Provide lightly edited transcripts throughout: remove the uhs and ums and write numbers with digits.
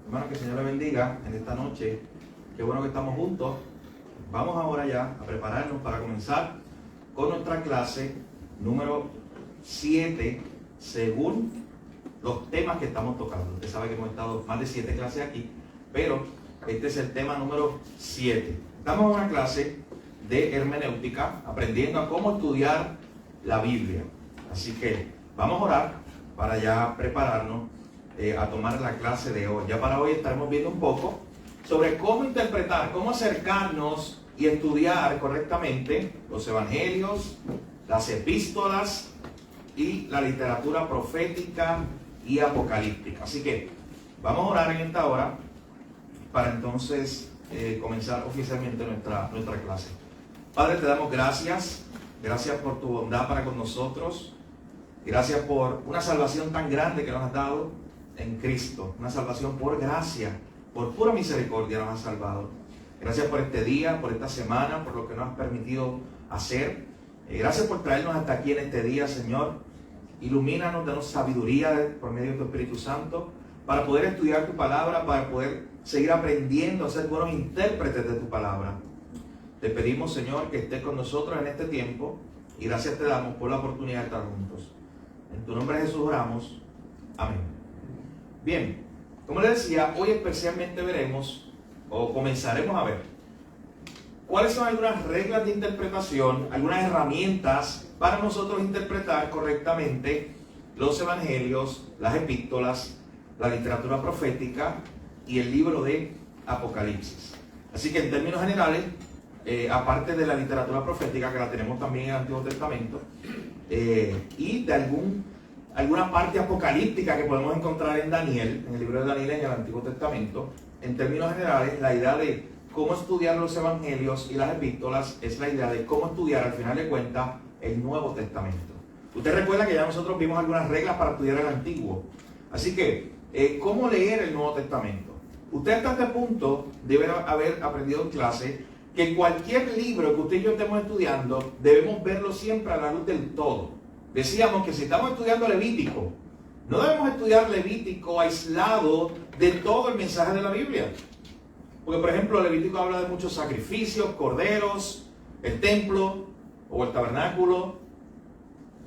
Hermano, que el Señor le bendiga en esta noche. Qué bueno que estamos juntos. Vamos ahora ya a prepararnos para comenzar con nuestra clase número 7, según los temas que estamos tocando. Usted sabe que hemos estado más de 7 clases aquí, pero este es el tema número 7. Estamos en una clase de hermenéutica, aprendiendo a cómo estudiar la Biblia. Así que vamos a orar para ya prepararnos a tomar la clase de hoy. Ya para hoy estaremos viendo un poco sobre cómo interpretar, cómo acercarnos y estudiar correctamente los evangelios, las epístolas y la literatura profética y apocalíptica. Así que vamos a orar en esta hora para entonces comenzar oficialmente nuestra clase. Padre, te damos gracias por tu bondad para con nosotros, gracias por una salvación tan grande que nos has dado en Cristo, una salvación por gracia, por pura misericordia nos has salvado. Gracias por este día, por esta semana, por lo que nos has permitido hacer. Gracias por traernos hasta aquí en este día, Señor. Ilumínanos, danos sabiduría por medio de tu Espíritu Santo para poder estudiar tu palabra, para poder seguir aprendiendo a ser buenos intérpretes de tu palabra. Te pedimos, Señor, que estés con nosotros en este tiempo y gracias te damos por la oportunidad de estar juntos. En tu nombre Jesús oramos. Amén. Bien, como les decía, hoy especialmente veremos, o comenzaremos a ver, cuáles son algunas reglas de interpretación, algunas herramientas para nosotros interpretar correctamente los evangelios, las epístolas, la literatura profética y el libro de Apocalipsis. Así que en términos generales, aparte de la literatura profética, que la tenemos también en el Antiguo Testamento, y de alguna parte apocalíptica que podemos encontrar en Daniel, en el libro de Daniel en el Antiguo Testamento, en términos generales, la idea de cómo estudiar los evangelios y las epístolas es la idea de cómo estudiar, al final de cuentas, el Nuevo Testamento. Usted recuerda que ya nosotros vimos algunas reglas para estudiar el Antiguo. Así que, ¿cómo leer el Nuevo Testamento? Usted hasta este punto debe haber aprendido en clase que cualquier libro que usted y yo estemos estudiando, debemos verlo siempre a la luz del todo. Decíamos que si estamos estudiando Levítico, no debemos estudiar Levítico aislado de todo el mensaje de la Biblia. Porque, por ejemplo, Levítico habla de muchos sacrificios, corderos, el templo o el tabernáculo.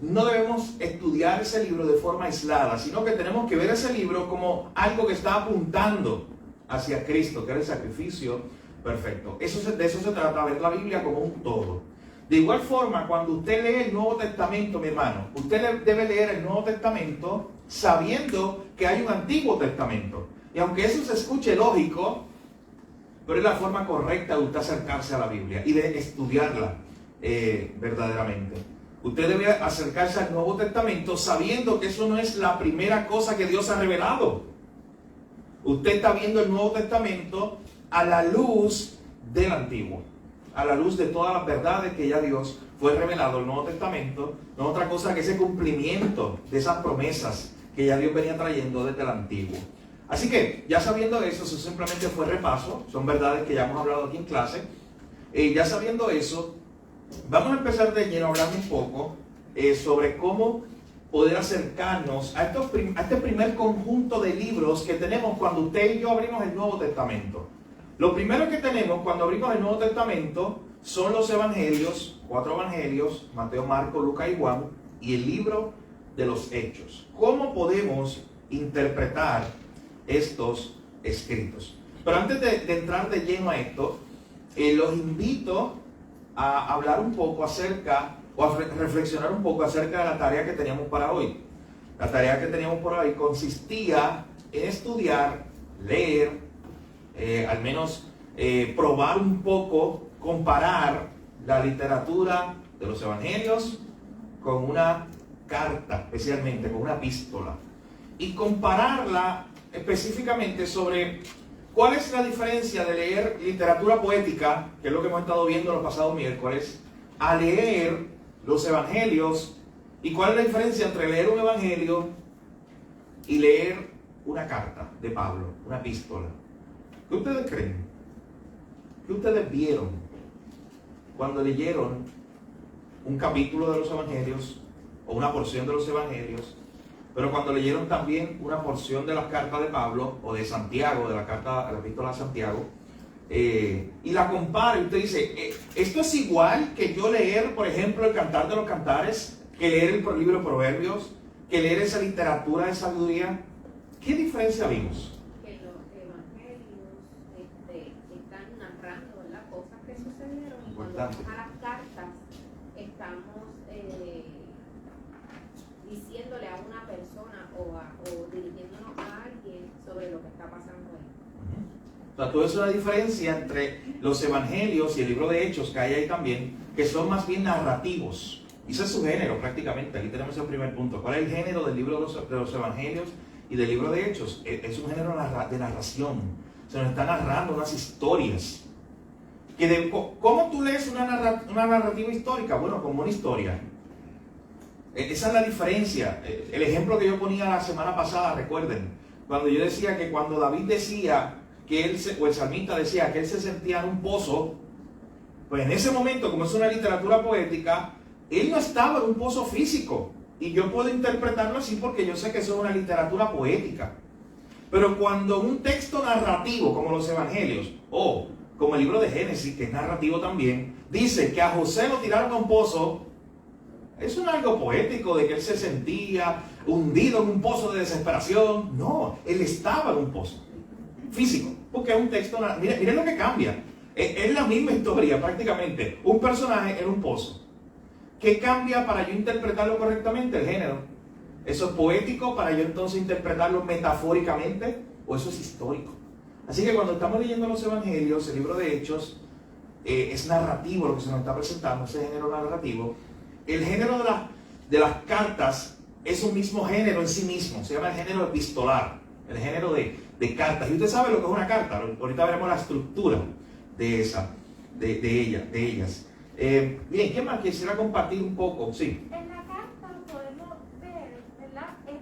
No debemos estudiar ese libro de forma aislada, sino que tenemos que ver ese libro como algo que está apuntando hacia Cristo, que era el sacrificio perfecto. De eso se trata, ver la Biblia como un todo. De igual forma, cuando usted lee el Nuevo Testamento, mi hermano, usted debe leer el Nuevo Testamento sabiendo que hay un Antiguo Testamento. Y aunque eso se escuche lógico, pero es la forma correcta de usted acercarse a la Biblia y de estudiarla verdaderamente. Usted debe acercarse al Nuevo Testamento sabiendo que eso no es la primera cosa que Dios ha revelado. Usted está viendo el Nuevo Testamento a la luz del Antiguo, a la luz de todas las verdades que ya Dios fue revelado. El Nuevo Testamento no es otra cosa que ese cumplimiento de esas promesas que ya Dios venía trayendo desde el Antiguo. Así que, ya sabiendo eso simplemente fue repaso, son verdades que ya hemos hablado aquí en clase. Ya sabiendo eso, vamos a empezar de lleno a hablar un poco sobre cómo poder acercarnos a este primer conjunto de libros que tenemos cuando usted y yo abrimos el Nuevo Testamento. Lo primero que tenemos cuando abrimos el Nuevo Testamento son los evangelios, 4 evangelios, Mateo, Marcos, Lucas y Juan, y el libro de los Hechos. ¿Cómo podemos interpretar estos escritos? Pero antes de entrar de lleno a esto, los invito a hablar un poco acerca, o a reflexionar un poco acerca de la tarea que teníamos para hoy. La tarea que teníamos por hoy consistía en estudiar, leer, al menos probar un poco, comparar la literatura de los evangelios con una carta, especialmente con una epístola, y compararla específicamente sobre cuál es la diferencia de leer literatura poética, que es lo que hemos estado viendo los pasados miércoles, a leer los evangelios, y cuál es la diferencia entre leer un evangelio y leer una carta de Pablo, una epístola. ¿Qué ustedes creen? ¿Qué ustedes vieron cuando leyeron un capítulo de los evangelios o una porción de los evangelios pero cuando leyeron también una porción de las cartas de Pablo, o de Santiago, de la carta, la epístola de Santiago, y la compara, y usted dice, esto es igual que yo leer, por ejemplo, el Cantar de los Cantares, que leer el libro de Proverbios, que leer esa literatura de sabiduría. ¿Qué diferencia vimos? Que los evangelios están narrando, ¿verdad?, cosas que sucedieron, y cuando vamos a las cartas estamos diciéndole a una persona o dirigiéndonos a alguien sobre lo que está pasando ahí. O sea, todo eso es una diferencia entre los evangelios y el libro de Hechos que hay ahí también, que son más bien narrativos. Y ese es su género prácticamente. Aquí tenemos el primer punto. ¿Cuál es el género del libro de los evangelios y del libro de Hechos? Es un género de narración. Se nos está narrando unas historias. ¿Cómo tú lees una narrativa histórica? Bueno, como una historia. Esa es la diferencia. El ejemplo que yo ponía la semana pasada, recuerden, cuando yo decía que cuando David decía que él, o el salmista decía que él se sentía en un pozo, pues en ese momento, como es una literatura poética, él no estaba en un pozo físico. Y yo puedo interpretarlo así porque yo sé que eso es una literatura poética. Pero cuando un texto narrativo, como los evangelios, o como el libro de Génesis, que es narrativo también, dice que a José lo tiraron a un pozo, eso no es algo poético de que él se sentía hundido en un pozo de desesperación. No, él estaba en un pozo físico, porque es un texto. Miren lo que cambia. Es la misma historia prácticamente. Un personaje en un pozo. ¿Qué cambia para yo interpretarlo correctamente? El género. ¿Eso es poético para yo entonces interpretarlo metafóricamente? ¿O eso es histórico? Así que cuando estamos leyendo los evangelios, el libro de Hechos, es narrativo lo que se nos está presentando, ese género narrativo. El género de las cartas es un mismo género en sí mismo, se llama el género epistolar, el género de cartas. Y usted sabe lo que es una carta, ahorita veremos la estructura de ellas. Bien, ¿qué más quisiera compartir un poco? Sí. En la carta podemos ver, ¿verdad? Que es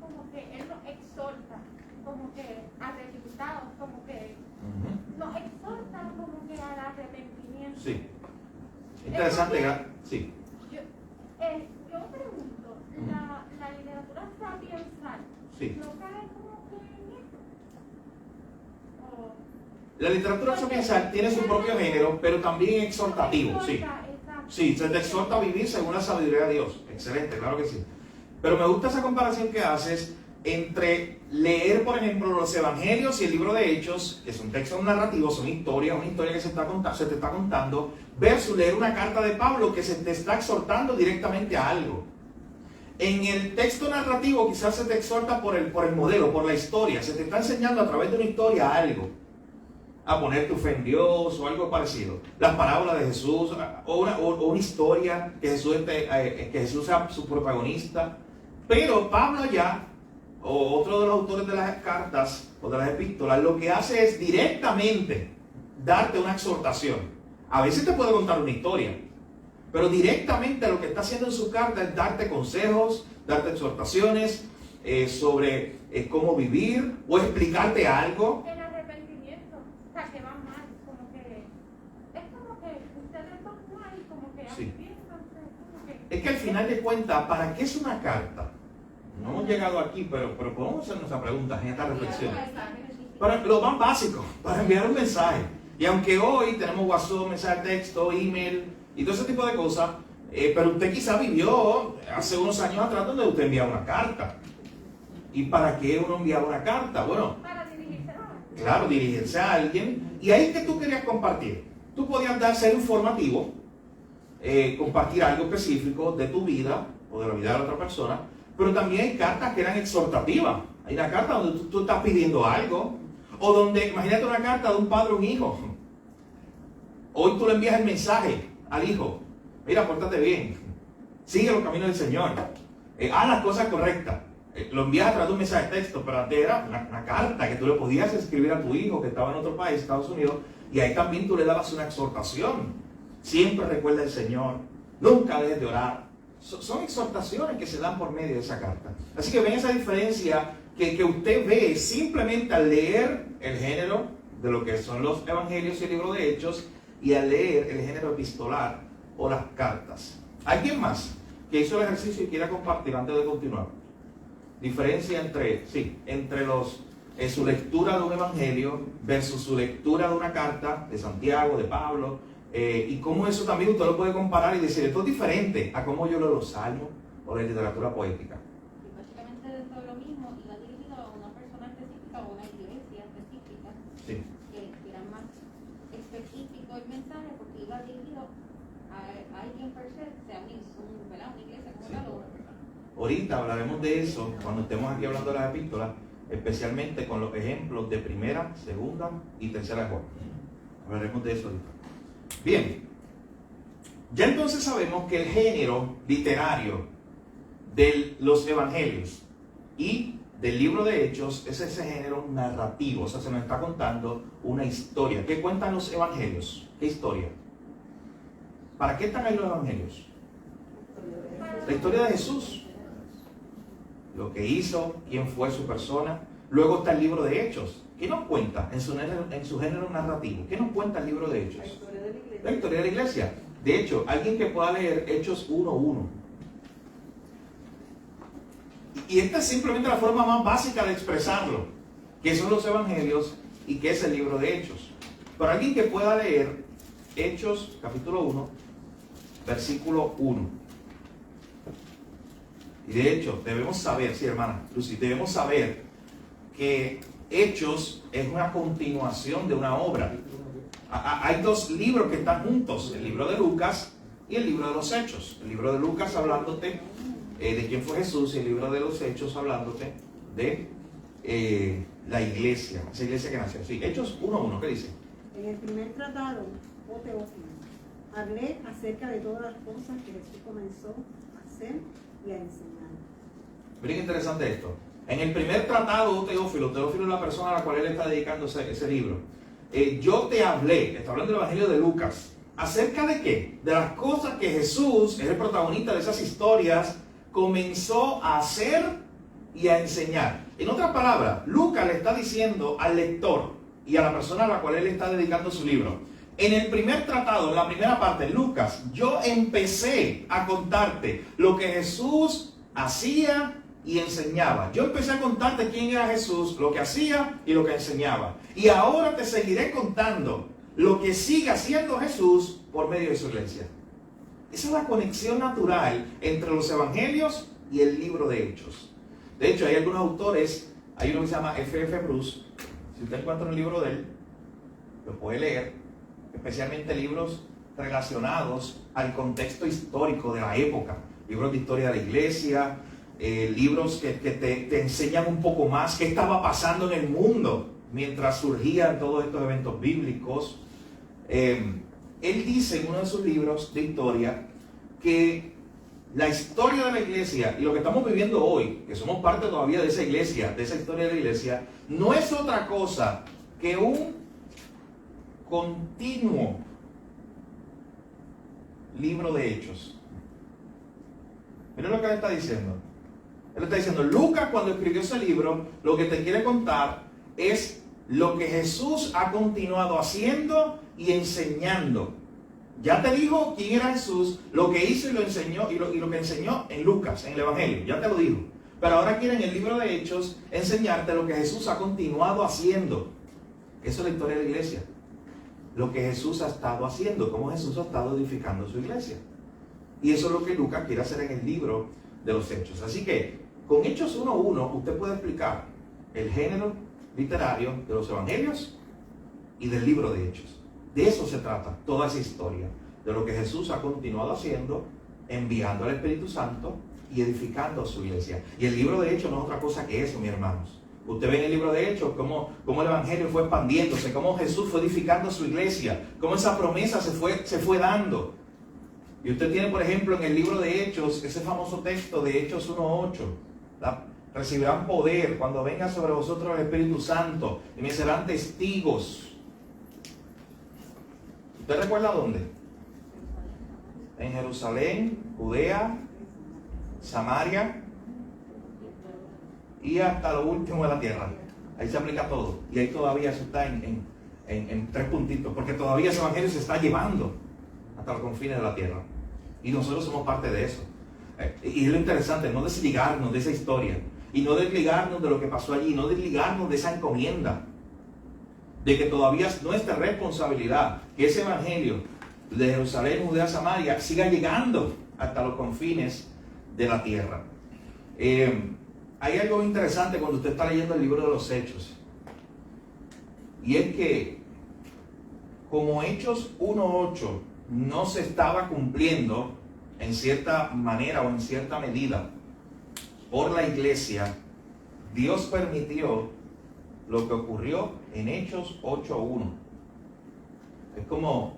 como que él nos exhorta, como que a resultados, como que nos exhorta como que al arrepentimiento. Sí. Interesante, sí. Yo pregunto, la literatura sapiensal, Sí. ¿no cae como que en esto? La literatura sapiensal tiene su propio género, pero también exhortativo, sí. Sí, se te exhorta a vivir según la sabiduría de Dios. Excelente, claro que sí. Pero me gusta esa comparación que haces entre leer, por ejemplo, los evangelios y el libro de Hechos, que son textos narrativos, son historias, una historia que se te está contando, versus leer una carta de Pablo que se te está exhortando directamente a algo. En el texto narrativo quizás se te exhorta por el modelo, por la historia, se te está enseñando a través de una historia algo, a poner tu fe en Dios o algo parecido. Las parábolas de Jesús, o una historia que Jesús sea su protagonista. Pero Pablo allá, o otro de los autores de las cartas o de las epístolas, lo que hace es directamente darte una exhortación. A veces te puede contar una historia, pero directamente lo que está haciendo en su carta es darte consejos, darte exhortaciones sobre cómo vivir, o explicarte algo. El arrepentimiento, o sea, que va mal, como que es como que ustedes van mal, como que Sí. como que... Es que al final de cuentas, ¿para qué es una carta? No hemos llegado aquí, pero podemos hacernos esa pregunta en esta reflexión. Para lo más básico, para enviar un mensaje. Y aunque hoy tenemos WhatsApp, mensaje de texto, email y todo ese tipo de cosas, pero usted quizá vivió hace unos años atrás donde usted enviaba una carta. ¿Y para qué uno enviaba una carta? Bueno, Para dirigirse a alguien. claro, dirigirse a alguien. Y ahí que tú querías compartir. Tú podías ser informativo, compartir algo específico de tu vida o de la vida de la otra persona, pero también hay cartas que eran exhortativas. Hay una carta donde tú estás pidiendo algo, o donde, imagínate una carta de un padre a un hijo. Hoy tú le envías el mensaje al hijo: mira, pórtate bien, sigue los caminos del Señor, haz las cosas correctas. Lo envías a través de un mensaje de texto, pero antes era una carta que tú le podías escribir a tu hijo que estaba en otro país, Estados Unidos, y ahí también tú le dabas una exhortación. Siempre recuerda el Señor, nunca dejes de orar. Son exhortaciones que se dan por medio de esa carta. Así que ven esa diferencia que usted ve simplemente al leer el género de lo que son los evangelios y el libro de Hechos, y al leer el género epistolar o las cartas. ¿Alguien más que hizo el ejercicio y quiera compartir antes de continuar? diferencia entre su lectura de un evangelio versus su lectura de una carta de Santiago, de Pablo, y cómo eso también usted lo puede comparar y decir, esto es diferente a cómo yo leo los salmos o la literatura poética. Y básicamente dentro de lo mismo iba dirigido a una persona específica o una iglesia específica, Sí. que era más específico el mensaje porque iba dirigido a alguien per se, sea una iglesia como tal o... Ahorita hablaremos de eso cuando estemos aquí hablando de las epístolas, especialmente con los ejemplos de primera, segunda y tercera de Juan. Hablaremos de eso ahorita. Bien, ya entonces sabemos que el género literario de los evangelios y del libro de Hechos es ese género narrativo, o sea, se nos está contando una historia. ¿Qué cuentan los evangelios? ¿Qué historia? ¿Para qué están ahí los evangelios? La historia de Jesús, lo que hizo, quién fue su persona. Luego está el libro de Hechos. ¿Qué nos cuenta en su género narrativo? ¿Qué nos cuenta el libro de Hechos? La historia de la iglesia. De hecho, alguien que pueda leer Hechos 1:1. Y esta es simplemente la forma más básica de expresarlo, que son los evangelios y que es el libro de Hechos. Pero alguien que pueda leer Hechos capítulo 1, versículo 1. Y de hecho, debemos saber, sí hermana Lucy, debemos saber que Hechos es una continuación de una obra. Hay dos libros que están juntos, el libro de Lucas y el libro de los Hechos. El libro de Lucas hablándote de quién fue Jesús y el libro de los Hechos hablándote de la iglesia, esa iglesia que nació. Sí, Hechos 1:1, ¿qué dice? En el primer tratado, oh Teófilo, hablé acerca de todas las cosas que Jesús comenzó a hacer y a enseñar. Miren qué interesante esto. En el primer tratado, Teófilo es la persona a la cual él está dedicando ese libro. Yo te hablé, está hablando del Evangelio de Lucas, ¿acerca de qué? De las cosas que Jesús, es el protagonista de esas historias, comenzó a hacer y a enseñar. En otras palabras, Lucas le está diciendo al lector y a la persona a la cual él está dedicando su libro, en el primer tratado, en la primera parte, Lucas, yo empecé a contarte lo que Jesús hacía y enseñaba. Yo empecé a contarte quién era Jesús, lo que hacía y lo que enseñaba. Y ahora te seguiré contando lo que sigue haciendo Jesús por medio de su iglesia. Esa es la conexión natural entre los evangelios y el libro de Hechos. De hecho, hay algunos autores, hay uno que se llama F.F. Bruce. Si usted encuentra un libro de él, lo puede leer, especialmente libros relacionados al contexto histórico de la época. Libros de historia de la iglesia, libros que te enseñan un poco más qué estaba pasando en el mundo mientras surgían todos estos eventos bíblicos. Él dice en uno de sus libros de historia que la historia de la iglesia y lo que estamos viviendo hoy, que somos parte todavía de esa iglesia, de esa historia de la iglesia, no es otra cosa que un continuo libro de Hechos. Miren lo que él está diciendo. Él está diciendo, Lucas cuando escribió ese libro, lo que te quiere contar es lo que Jesús ha continuado haciendo y enseñando. Ya te dijo quién era Jesús, lo que hizo y lo enseñó, y lo que enseñó en Lucas, en el Evangelio, ya te lo dijo. Pero ahora quiere en el libro de Hechos enseñarte lo que Jesús ha continuado haciendo. Eso es la historia de la iglesia. Lo que Jesús ha estado haciendo, cómo Jesús ha estado edificando su iglesia. Y eso es lo que Lucas quiere hacer en el libro de los Hechos. Así que, con Hechos 1:1, usted puede explicar el género literario de los evangelios y del libro de Hechos. De eso se trata toda esa historia, de lo que Jesús ha continuado haciendo, enviando al Espíritu Santo y edificando a su iglesia. Y el libro de Hechos no es otra cosa que eso, mis hermanos. Usted ve en el libro de Hechos cómo el evangelio fue expandiéndose, cómo Jesús fue edificando su iglesia, cómo esa promesa se fue dando. Y usted tiene, por ejemplo, en el libro de Hechos, ese famoso texto de Hechos 1:8, recibirán poder cuando venga sobre vosotros el Espíritu Santo y me serán testigos. ¿Usted recuerda dónde? En Jerusalén, Judea, Samaria y hasta lo último de la tierra. Ahí se aplica todo. Y ahí todavía eso está en 3 puntitos, porque todavía ese evangelio se está llevando hasta los confines de la tierra. Y nosotros somos parte de eso. Y es lo interesante, no desligarnos de esa historia. y no desligarnos de lo que pasó allí, no desligarnos de esa encomienda, de que todavía es nuestra responsabilidad que ese evangelio de Jerusalén, Judea, Samaria siga llegando hasta los confines de la tierra. Hay algo interesante cuando usted está leyendo el libro de los Hechos, y es que como Hechos 1:8 no se estaba cumpliendo en cierta manera o en cierta medida por la iglesia, Dios permitió lo que ocurrió en Hechos 8:1. Es como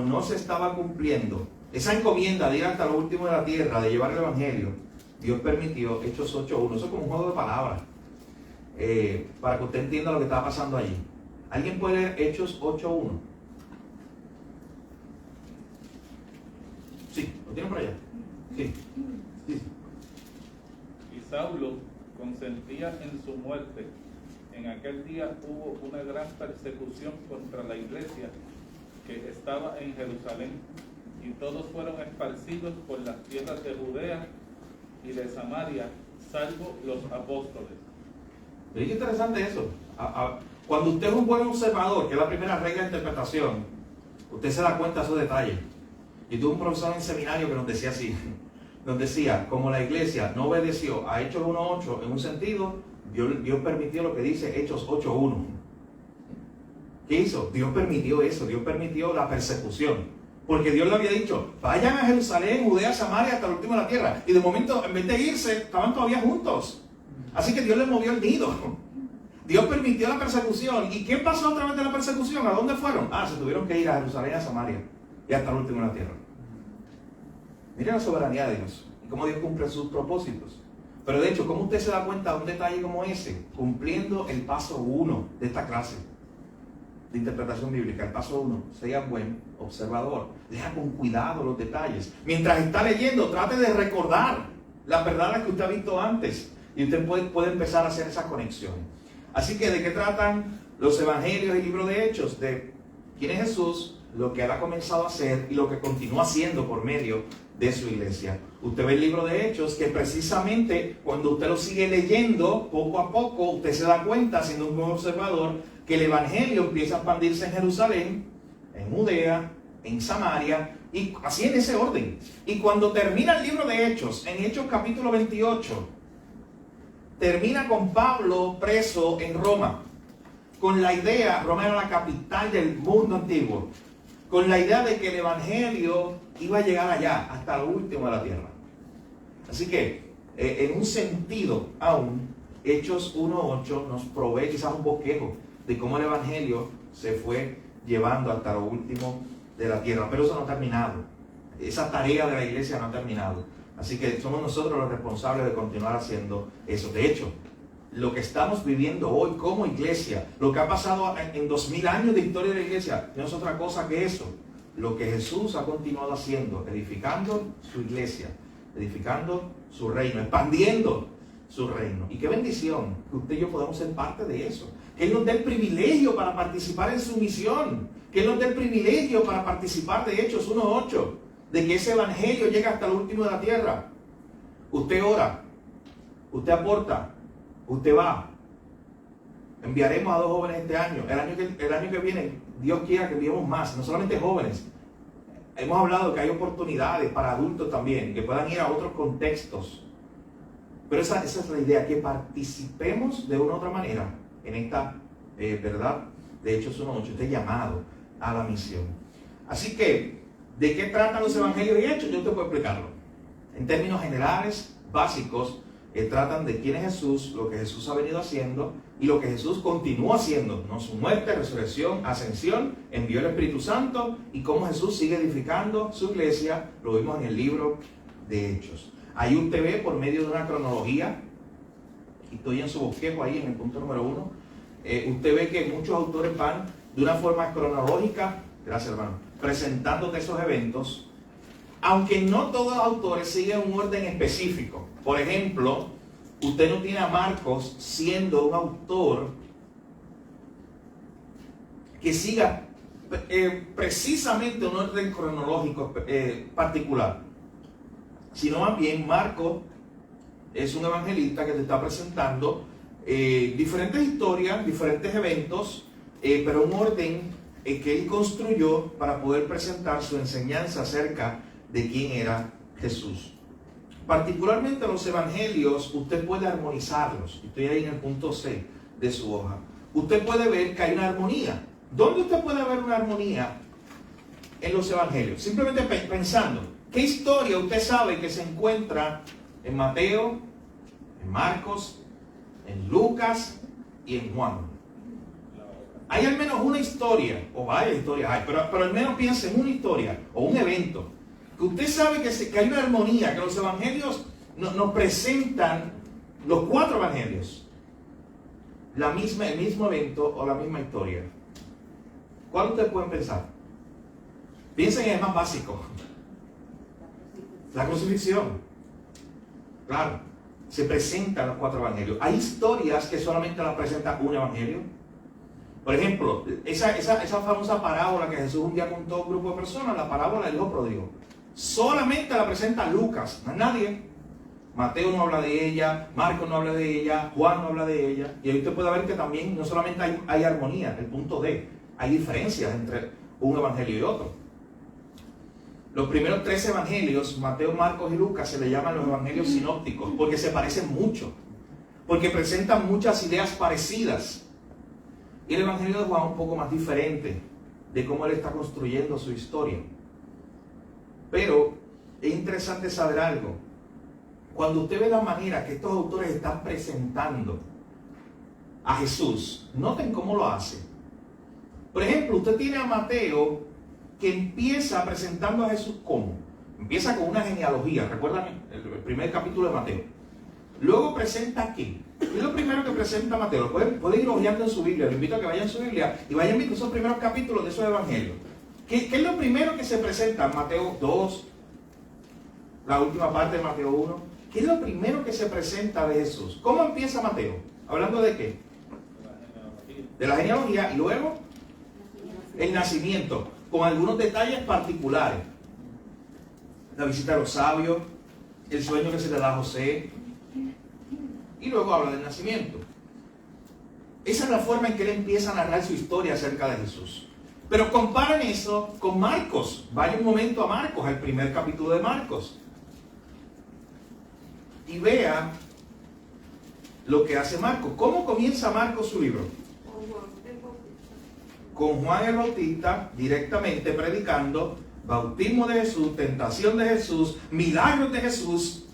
no se estaba cumpliendo esa encomienda de ir hasta lo último de la tierra, de llevar el evangelio, Dios permitió Hechos 8:1. Eso es como un juego de palabras, para que usted entienda lo que estaba pasando allí. ¿Alguien puede leer Hechos 8:1? Sí, ¿lo tiene por allá? Sí. Y Saulo consentía en su muerte. En aquel día hubo una gran persecución contra la iglesia que estaba en Jerusalén, y todos fueron esparcidos por las tierras de Judea y de Samaria, salvo los apóstoles. ¿Veis qué interesante eso? Cuando usted es un buen observador, que es la primera regla de interpretación, usted se da cuenta de esos detalles. Y tuve un profesor en seminario que nos decía así, nos decía, como la iglesia no obedeció a Hechos 1:8 en un sentido, Dios permitió lo que dice Hechos 8:1. ¿Qué hizo? Dios permitió eso, Dios permitió la persecución. Porque Dios le había dicho, vayan a Jerusalén, Judea, Samaria, hasta el último de la tierra. Y de momento, en vez de irse, estaban todavía juntos. Así que Dios les movió el nido. Dios permitió la persecución. ¿Y qué pasó a través de la persecución? ¿A dónde fueron? Se tuvieron que ir a Jerusalén, a Samaria y hasta el último de la tierra. Miren la soberanía de Dios y cómo Dios cumple sus propósitos. Pero de hecho, ¿cómo usted se da cuenta de un detalle como ese? Cumpliendo el paso 1 de esta clase de interpretación bíblica. El paso 1, sea buen observador. Lea con cuidado los detalles. Mientras está leyendo, trate de recordar las verdades que usted ha visto antes. Y usted puede empezar a hacer esa conexión. Así que, ¿de qué tratan los evangelios y el libro de Hechos? De quién es Jesús, lo que Él ha comenzado a hacer y lo que continúa haciendo por medio de su iglesia. Usted ve el libro de Hechos, que precisamente cuando usted lo sigue leyendo, poco a poco, usted se da cuenta, siendo un buen observador, que el evangelio empieza a expandirse en Jerusalén, en Judea, en Samaria, y así en ese orden. Y cuando termina el libro de Hechos, en Hechos capítulo 28, termina con Pablo preso en Roma, con la idea, Roma era la capital del mundo antiguo, con la idea de que el evangelio iba a llegar allá, hasta lo último de la tierra. Así que, en un sentido aún, Hechos 1:8 nos provee quizás un bosquejo de cómo el evangelio se fue llevando hasta lo último de la tierra. Pero eso no ha terminado. Esa tarea de la iglesia no ha terminado. Así que somos nosotros los responsables de continuar haciendo eso. De hecho, lo que estamos viviendo hoy como iglesia, lo que ha pasado en 2000 años de historia de la iglesia, no es otra cosa que eso. Lo que Jesús ha continuado haciendo, edificando su iglesia, edificando su reino, expandiendo su reino. Y qué bendición que usted y yo podamos ser parte de eso. Que Él nos dé el privilegio para participar en su misión. Que Él nos dé el privilegio para participar de Hechos 1:8. De que ese evangelio llegue hasta el último de la tierra. Usted ora, usted aporta, usted va. Enviaremos a 2 jóvenes este año. El año que viene, Dios quiera que enviemos más, no solamente jóvenes. Hemos hablado de que hay oportunidades para adultos también, que puedan ir a otros contextos. Pero esa es la idea, que participemos de una u otra manera en esta verdad de Hechos 1:8, este llamado a la misión. Así que, ¿de qué tratan los evangelios y hechos? Yo te puedo explicarlo. En términos generales, básicos, tratan de quién es Jesús, lo que Jesús ha venido haciendo y lo que Jesús continúa haciendo, ¿no? Su muerte, resurrección, ascensión, envió el Espíritu Santo y cómo Jesús sigue edificando su iglesia. Lo vimos en el libro de Hechos. Ahí usted ve por medio de una cronología, y estoy en su bosquejo ahí en el punto número 1, usted ve que muchos autores van de una forma cronológica, gracias hermano, presentándote esos eventos, aunque no todos los autores siguen un orden específico. Por ejemplo, usted no tiene a Marcos siendo un autor que siga precisamente un orden cronológico particular, sino más bien Marcos es un evangelista que te está presentando diferentes historias, diferentes eventos, pero un orden que él construyó para poder presentar su enseñanza acerca de quién era Jesús. Particularmente los evangelios, usted puede armonizarlos. Estoy ahí en el punto C de su hoja. Usted puede ver que hay una armonía. ¿Dónde usted puede ver una armonía en los evangelios? Simplemente pensando, ¿qué historia usted sabe que se encuentra en Mateo, en Marcos, en Lucas y en Juan? Hay al menos una historia, o varias historias hay, pero al menos piense en una historia o un evento que usted sabe que hay una armonía, que los evangelios nos presentan, los 4 evangelios, el mismo evento o la misma historia. ¿Cuál ustedes pueden pensar? Piensen en el más básico. La crucifixión. Claro, se presentan los 4 evangelios. Hay historias que solamente las presenta un evangelio. Por ejemplo, esa famosa parábola que Jesús un día contó a un grupo de personas, la parábola del hijo pródigo, solamente la presenta Lucas, más nadie. Mateo no habla de ella, Marcos no habla de ella, Juan no habla de ella. Y ahí usted puede ver que también no solamente hay armonía, el punto D, hay diferencias entre un evangelio y otro. Los primeros 3 evangelios, Mateo, Marcos y Lucas, se le llaman los evangelios sinópticos porque se parecen mucho, porque presentan muchas ideas parecidas. Y el evangelio de Juan es un poco más diferente de cómo él está construyendo su historia. Pero es interesante saber algo. Cuando usted ve la manera que estos autores están presentando a Jesús, noten cómo lo hace. Por ejemplo, usted tiene a Mateo que empieza presentando a Jesús ¿cómo? Empieza con una genealogía. ¿Recuerdan el primer capítulo de Mateo? Luego presenta aquí. ¿Qué es lo primero que presenta Mateo? Puede ir hojeando en su Biblia. Le invito a que vayan en su Biblia y vayan viendo esos primeros capítulos de esos evangelios. ¿Qué es lo primero que se presenta en Mateo 2? La última parte de Mateo 1. ¿Qué es lo primero que se presenta de Jesús? ¿Cómo empieza Mateo? ¿Hablando de qué? De la genealogía. Y luego el nacimiento, con algunos detalles particulares. La visita a los sabios, el sueño que se le da a José, y luego habla del nacimiento. Esa es la forma en que él empieza a narrar su historia acerca de Jesús. Pero comparen eso con Marcos. Vaya un momento a Marcos, al primer capítulo de Marcos, y vea lo que hace Marcos. ¿Cómo comienza Marcos su libro? Con Juan el Bautista directamente predicando bautismo de Jesús, tentación de Jesús, milagros de Jesús,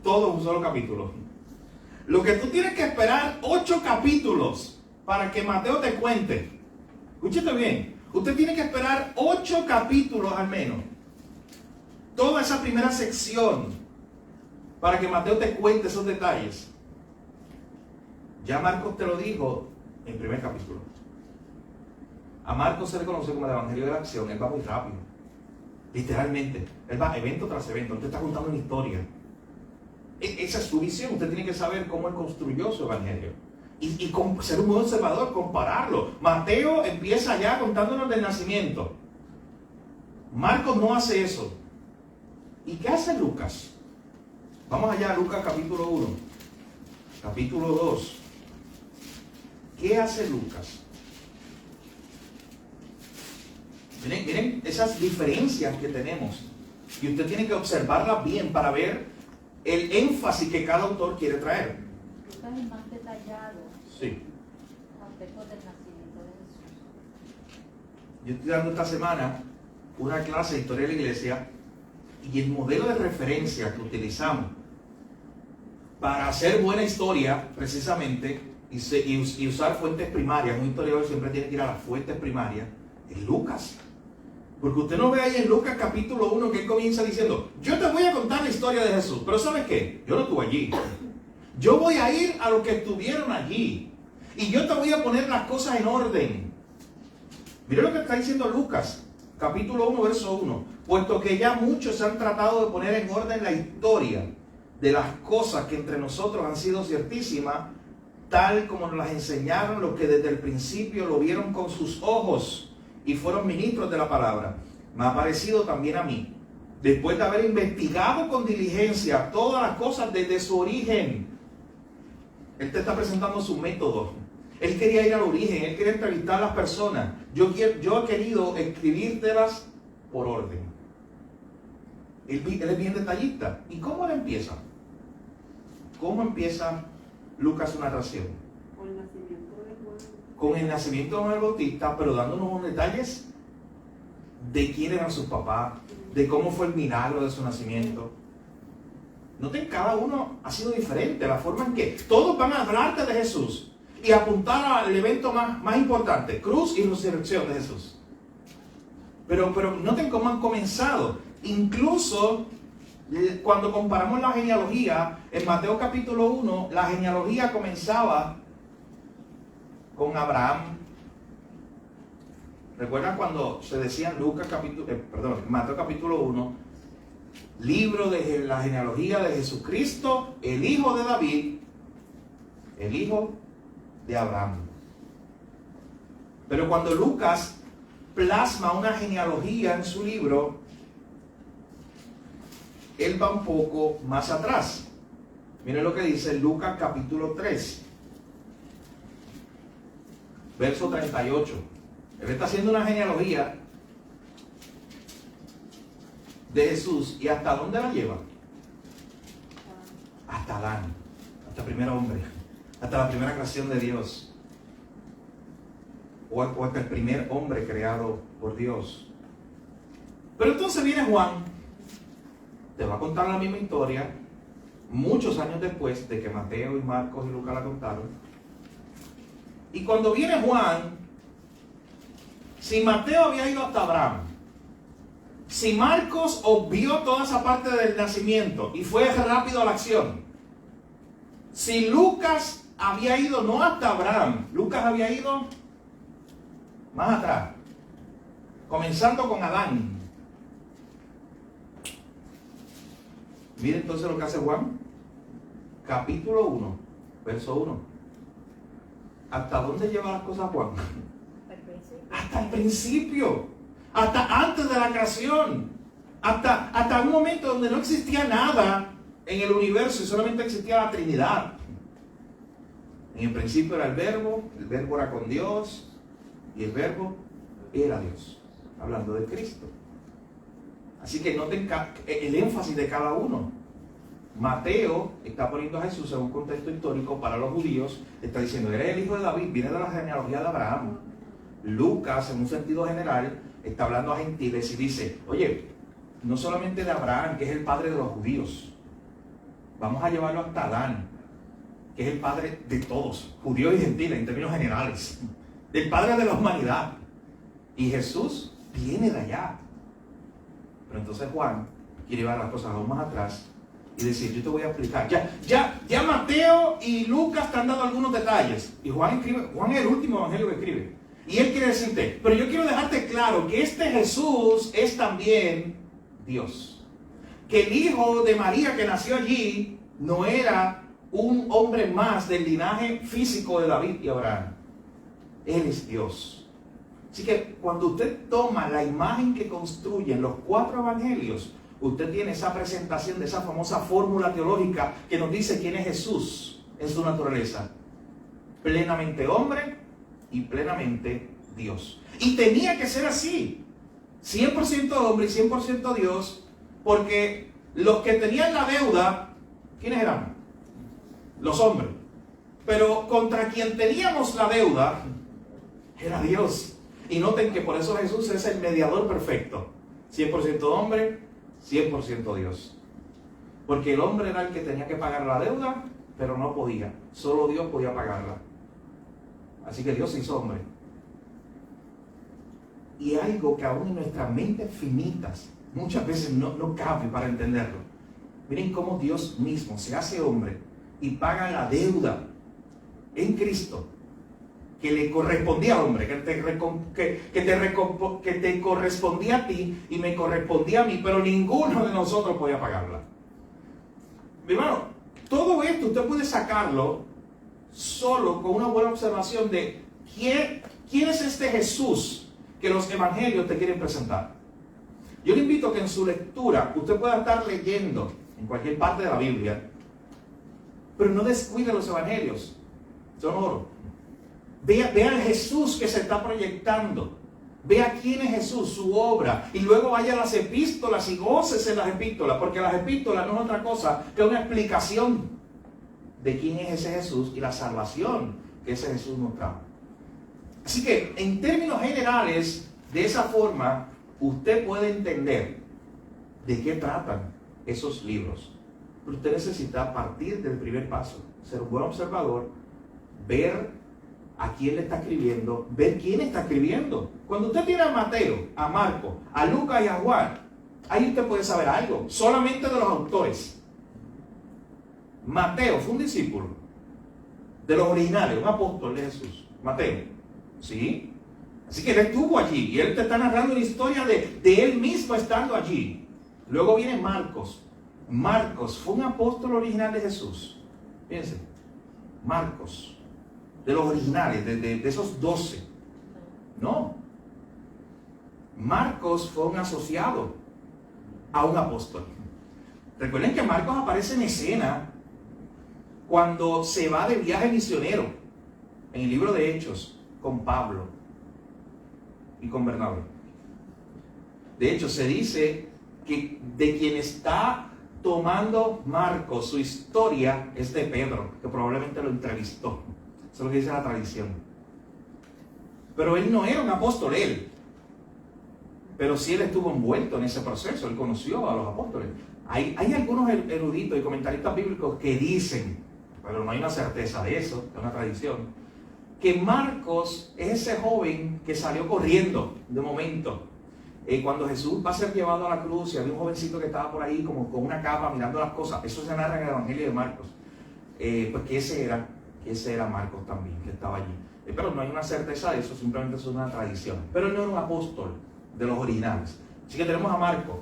todo en un solo capítulo. Lo que tú tienes que esperar 8 capítulos para que Mateo te cuente. Escúchate bien, usted tiene que esperar 8 capítulos al menos, toda esa primera sección, para que Mateo te cuente esos detalles. Ya Marcos te lo dijo en el primer capítulo. A Marcos se le conoce como el Evangelio de la Acción. Él va muy rápido, literalmente. Él va evento tras evento. Él te está contando una historia. Esa es su visión. Usted tiene que saber cómo él construyó su evangelio y ser un buen observador, compararlo. Mateo empieza ya contándonos del nacimiento. Marcos no hace eso. ¿Y qué hace Lucas? Vamos allá a Lucas capítulo 1, capítulo 2. ¿Qué hace Lucas? Miren esas diferencias que tenemos, y usted tiene que observarlas bien para ver el énfasis que cada autor quiere traer. Lucas es más detallado. Sí. Aspectos del nacimiento de Jesús. Yo estoy dando esta semana una clase de historia de la iglesia, y el modelo de referencia que utilizamos para hacer buena historia, precisamente, y usar fuentes primarias, un historiador siempre tiene que ir a las fuentes primarias, es Lucas. Porque usted no ve ahí en Lucas capítulo 1 que él comienza diciendo, yo te voy a contar la historia de Jesús, pero ¿sabes qué? Yo no estuve allí. Yo voy a ir a los que estuvieron allí, y yo te voy a poner las cosas en orden. Mire lo que está diciendo Lucas, capítulo 1, verso 1. Puesto que ya muchos han tratado de poner en orden la historia de las cosas que entre nosotros han sido ciertísimas, tal como nos las enseñaron los que desde el principio lo vieron con sus ojos y fueron ministros de la palabra. Me ha parecido también a mí después de haber investigado con diligencia todas las cosas desde su origen, Él te está presentando su método. Él quería ir al origen, Él quería entrevistar a las personas. Yo he querido escribírtelas por orden. Él es bien detallista. ¿Y cómo Él empieza? ¿Cómo empieza Lucas su narración? Con el nacimiento de Juan. Con el nacimiento de Juan el Bautista, pero dándonos unos detalles de quién eran sus papás, de cómo fue el milagro de su nacimiento. Noten, cada uno ha sido diferente, la forma en que todos van a hablarte de Jesús y apuntar al evento más importante, cruz y resurrección de Jesús. Pero noten cómo han comenzado. Incluso cuando comparamos la genealogía, en Mateo capítulo 1, la genealogía comenzaba con Abraham. ¿Recuerdan cuando se decía en Mateo capítulo 1, libro de la genealogía de Jesucristo, el hijo de David, el hijo de Abraham? Pero cuando Lucas plasma una genealogía en su libro, él va un poco más atrás. Miren lo que dice Lucas capítulo 3, verso 38. Él está haciendo una genealogía de Jesús. ¿Y hasta dónde la lleva? Hasta Adán, hasta el primer hombre, hasta la primera creación de Dios, o hasta el primer hombre creado por Dios. Pero entonces viene Juan, te va a contar la misma historia muchos años después de que Mateo y Marcos y Lucas la contaron. Y cuando viene Juan, si Mateo había ido hasta Abraham, si Marcos obvió toda esa parte del nacimiento y fue rápido a la acción, si Lucas había ido no hasta Abraham, Lucas había ido más atrás, comenzando con Adán. Miren entonces lo que hace Juan, capítulo 1, verso 1. ¿Hasta dónde lleva las cosas Juan? Hasta el principio, hasta antes de la creación, hasta un momento donde no existía nada en el universo y solamente existía la Trinidad. En el principio era el verbo era con Dios y el verbo era Dios, hablando de Cristo. Así que noten el énfasis de cada uno. Mateo está poniendo a Jesús en un contexto histórico para los judíos, está diciendo, eres el hijo de David, viene de la genealogía de Abraham. Lucas, en un sentido general, está hablando a gentiles y dice, oye, no solamente de Abraham, que es el padre de los judíos, vamos a llevarlo hasta Adán, que es el padre de todos, judíos y gentiles en términos generales, del padre de la humanidad. Y Jesús viene de allá. Pero entonces Juan quiere llevar las cosas aún más atrás y decir, yo te voy a explicar. Ya Mateo y Lucas te han dado algunos detalles. Y Juan es el último evangelio que escribe. Y él quiere decirte, pero yo quiero dejarte claro que este Jesús es también Dios. Que el hijo de María que nació allí no era un hombre más del linaje físico de David y Abraham. Él es Dios. Así que cuando usted toma la imagen que construyen los 4 evangelios, usted tiene esa presentación de esa famosa fórmula teológica que nos dice quién es Jesús en su naturaleza. Plenamente hombre y plenamente Dios. Y tenía que ser así, 100% hombre y 100% Dios, porque los que tenían la deuda, ¿quiénes eran? Los hombres. Pero contra quien teníamos la deuda era Dios. Y noten que por eso Jesús es el mediador perfecto, 100% hombre, 100% Dios. Porque el hombre era el que tenía que pagar la deuda, pero no podía, solo Dios podía pagarla. Así que Dios se hizo hombre. Y algo que aún en nuestras mentes finitas muchas veces no cabe para entenderlo. Miren cómo Dios mismo se hace hombre y paga la deuda en Cristo que le correspondía al hombre, que te correspondía a ti y me correspondía a mí, pero ninguno de nosotros podía pagarla. Mi hermano, todo esto usted puede sacarlo solo con una buena observación de quién es este Jesús que los evangelios te quieren presentar. Yo le invito a que en su lectura usted pueda estar leyendo en cualquier parte de la Biblia, pero no descuide los evangelios, son oro. Vea a Jesús que se está proyectando. Vea quién es Jesús, su obra, y luego vaya a las epístolas y gócese en las epístolas, porque las epístolas no es otra cosa que una explicación de quién es ese Jesús y la salvación que ese Jesús nos trae. Así que, en términos generales, de esa forma, usted puede entender de qué tratan esos libros. Pero usted necesita partir del primer paso, ser un buen observador, ver a quién le está escribiendo, ver quién está escribiendo. Cuando usted tiene a Mateo, a Marco, a Lucas y a Juan, ahí usted puede saber algo, solamente de los autores. Mateo fue un discípulo de los originales, un apóstol de Jesús. Mateo, ¿sí? Así que él estuvo allí y él te está narrando una historia de él mismo estando allí. Luego viene Marcos. Marcos fue un apóstol original de Jesús. Fíjense, Marcos, de los originales, de esos 12. No. Marcos fue un asociado a un apóstol. Recuerden que Marcos aparece en escena cuando se va de viaje misionero en el libro de Hechos con Pablo y con Bernabé. De hecho, se dice que de quien está tomando Marcos su historia es de Pedro, que probablemente lo entrevistó. Eso es lo que dice la tradición. Pero él no era un apóstol, pero sí él estuvo envuelto en ese proceso, él conoció a los apóstoles. Hay algunos eruditos y comentaristas bíblicos que dicen, pero no hay una certeza de eso, es una tradición, que Marcos es ese joven que salió corriendo de momento. Cuando Jesús va a ser llevado a la cruz y había un jovencito que estaba por ahí como con una capa mirando las cosas, eso se narra en el Evangelio de Marcos. Pues que ese era Marcos también, que estaba allí. Pero no hay una certeza de eso, simplemente es una tradición. Pero él no era un apóstol de los originales. Así que tenemos a Marcos,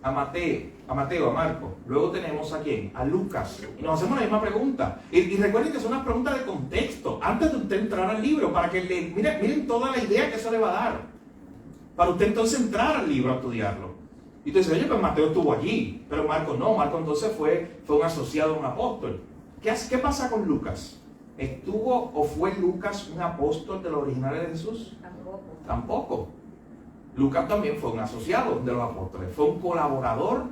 a Mateo, a Marcos. Luego tenemos a quién, a Lucas. Y nos hacemos la misma pregunta. Y recuerden que son unas preguntas de contexto, antes de usted entrar al libro, para que miren toda la idea que eso le va a dar. Para usted entonces entrar al libro a estudiarlo. Y usted dice, oye, pues Mateo estuvo allí, pero Marcos no. Marcos entonces fue un asociado a un apóstol. ¿Qué pasa con Lucas? ¿Estuvo o fue Lucas un apóstol de los originales de Jesús? Tampoco. Lucas también fue un asociado de los apóstoles, fue un colaborador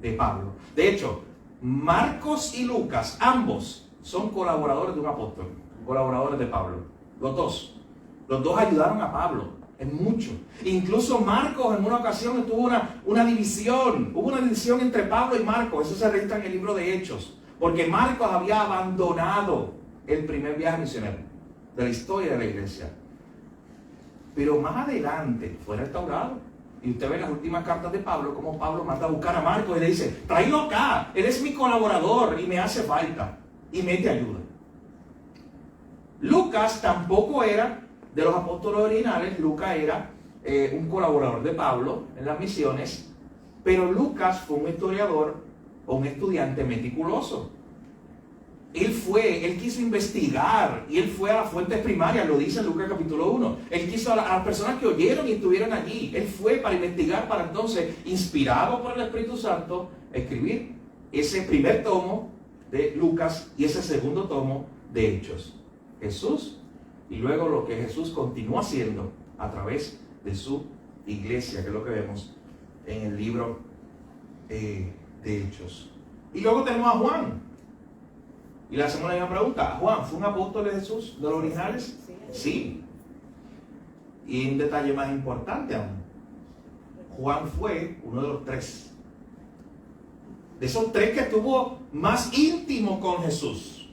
de Pablo. De hecho, Marcos y Lucas, ambos son colaboradores de un apóstol, colaboradores de Pablo. Los dos ayudaron a Pablo en mucho. Incluso Marcos en una ocasión tuvo una división, hubo una división entre Pablo y Marcos, eso se registra en el libro de Hechos, porque Marcos había abandonado el primer viaje misionero de la historia de la iglesia. Pero más adelante fue restaurado. Y usted ve en las últimas cartas de Pablo cómo Pablo manda a buscar a Marcos y le dice, tráelo acá, él es mi colaborador y me hace falta y me te ayuda. Lucas tampoco era de los apóstoles originales. Lucas era un colaborador de Pablo en las misiones, pero Lucas fue un historiador o un estudiante meticuloso. Él quiso investigar y él fue a las fuentes primarias, lo dice en Lucas capítulo 1. Él quiso a las personas que oyeron y estuvieron allí. Él fue para investigar, para entonces, inspirado por el Espíritu Santo, escribir ese primer tomo de Lucas y ese segundo tomo de Hechos. Jesús y luego lo que Jesús continuó haciendo a través de su iglesia, que es lo que vemos en el libro de Hechos. Y luego tenemos a Juan. Y le hacemos la misma pregunta. ¿Juan fue un apóstol de Jesús, de los originales? Sí. Y un detalle más importante aún. Juan fue uno de los 3. De esos 3 que estuvo más íntimo con Jesús.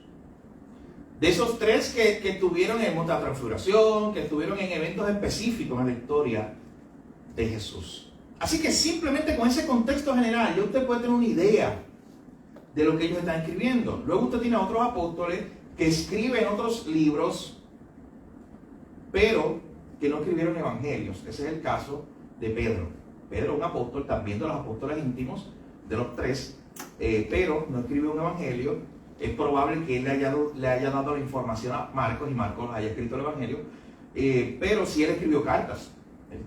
De esos 3 que estuvieron en el Monte de la Transfiguración, que estuvieron en eventos específicos en la historia de Jesús. Así que simplemente con ese contexto general, ya usted puede tener una idea de lo que ellos están escribiendo. Luego usted tiene a otros apóstoles que escriben otros libros, pero que no escribieron evangelios. Ese es el caso de Pedro. Pedro, un apóstol, también de los apóstoles íntimos, de los 3, pero no escribió un evangelio. Es probable que él le haya dado la información a Marcos y Marcos haya escrito el evangelio, pero sí él escribió cartas.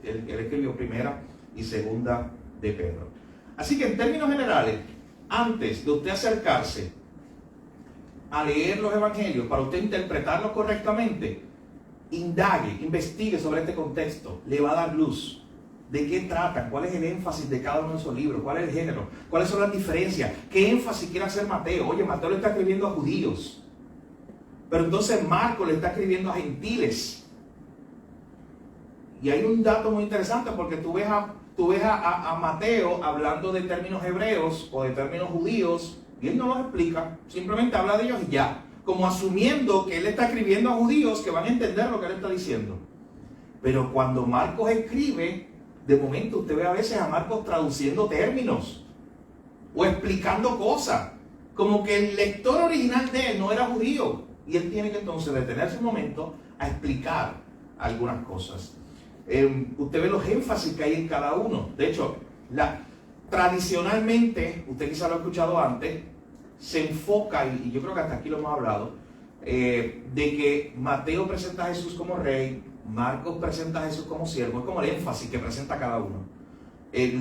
Él escribió primera y segunda de Pedro. Así que en términos generales, antes de usted acercarse a leer los evangelios, para usted interpretarlos correctamente, indague, investigue sobre este contexto, le va a dar luz. ¿De qué tratan? ¿Cuál es el énfasis de cada uno de esos libros? ¿Cuál es el género? ¿Cuáles son las diferencias? ¿Qué énfasis quiere hacer Mateo? Oye, Mateo le está escribiendo a judíos, pero entonces Marcos le está escribiendo a gentiles. Y hay un dato muy interesante, porque tú ves a Mateo hablando de términos hebreos o de términos judíos, y él no los explica, simplemente habla de ellos y ya, como asumiendo que él está escribiendo a judíos que van a entender lo que él está diciendo. Pero cuando Marcos escribe, de momento usted ve a veces a Marcos traduciendo términos o explicando cosas, como que el lector original de él no era judío, y él tiene que entonces detenerse un momento a explicar algunas cosas. Usted ve los énfasis que hay en cada uno. De hecho, tradicionalmente, usted quizá lo ha escuchado antes, se enfoca, y yo creo que hasta aquí lo hemos hablado, de que Mateo presenta a Jesús como rey, Marcos presenta a Jesús como siervo. Es como el énfasis que presenta cada uno.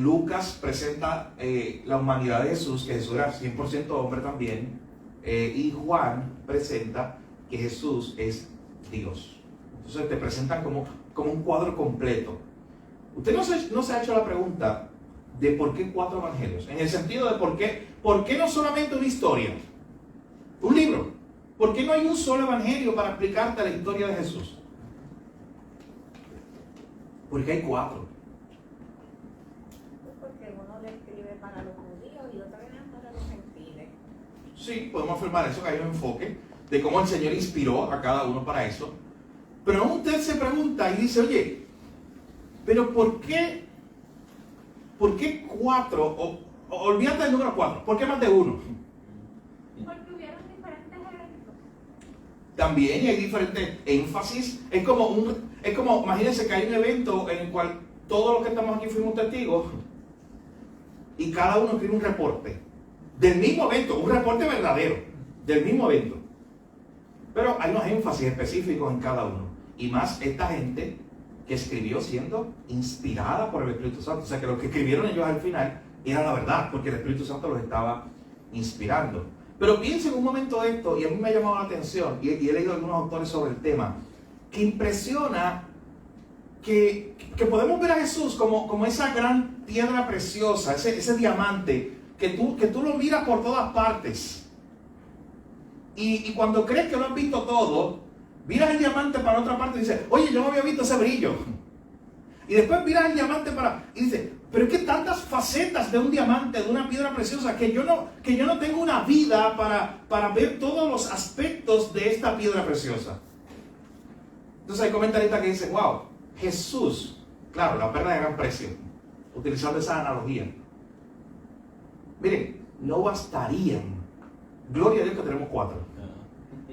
Lucas presenta la humanidad de Jesús, que Jesús era 100% hombre también, y Juan presenta que Jesús es Dios. Entonces te presentan como un cuadro completo. Usted no se ha hecho la pregunta de por qué 4 evangelios, en el sentido de por qué no solamente una historia, un libro. ¿Por qué no hay un solo evangelio para explicarte la historia de Jesús? Porque hay 4. Porque uno le escribe para los judíos y otro para los gentiles. Sí, podemos afirmar eso, que hay un enfoque de cómo el Señor inspiró a cada uno para eso. Pero usted se pregunta y dice, oye, pero ¿por qué 4? Olvídate del número 4, ¿por qué más de 1? Porque hubieron diferentes eventos. También hay diferentes énfasis. Es como, imagínense que hay un evento en el cual todos los que estamos aquí fuimos testigos y cada uno escribe un reporte del mismo evento, un reporte verdadero del mismo evento. Pero hay unos énfasis específicos en cada uno. Y más esta gente que escribió siendo inspirada por el Espíritu Santo. O sea que lo que escribieron ellos al final era la verdad, porque el Espíritu Santo los estaba inspirando. Pero piensen un momento esto, y a mí me ha llamado la atención, y he leído algunos autores sobre el tema, que impresiona que podemos ver a Jesús como esa gran piedra preciosa, ese diamante, que tú lo miras por todas partes. Y cuando crees que lo has visto todo, miras el diamante para otra parte y dices, oye, yo no había visto ese brillo. Y después miras el diamante y dices, pero es que tantas facetas de un diamante, de una piedra preciosa, que yo no tengo una vida para ver todos los aspectos de esta piedra preciosa. Entonces hay comentaristas que dicen, wow, Jesús, claro, la perla de gran precio, utilizando esa analogía. Miren, no bastarían, gloria a Dios que tenemos 4.